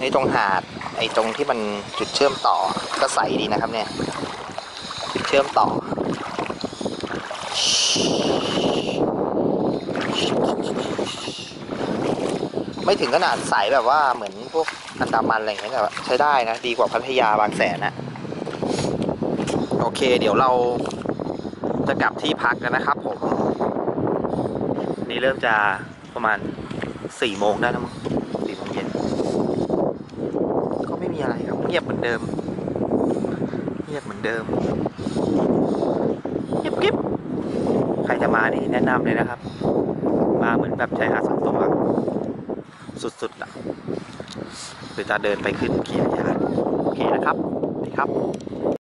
นี่ตรงหาดไอ้ตรงที่มันจุดเชื่อมต่อก็ใสดีนะครับเนี่ยจุดเชื่อมต่อไม่ถึงขนาดใสแบบว่าเหมือนพวกอันดามันอะไรอย่างเงี้ยแต่ใช้ได้นะดีกว่าพัทยาบางแสนนะโอเคเดี๋ยวเราจะกลับที่พักกันนะครับผมนี่เริ่มจะประมาณ4 โมงได้แล้วมั้ง4 โมงเย็นก็ไม่มีอะไรครับเงียบเหมือนเดิมเงียบเหมือนเดิมเงียบกิ๊บใครจะมานี่แนะนำเลยนะครับมาเหมือนแบบชายหาดส่วนตัวสุดๆอ่ะหรือจะเดินไปขึ้นขี่จักรยานโอเคนะครับสวัสดีครับ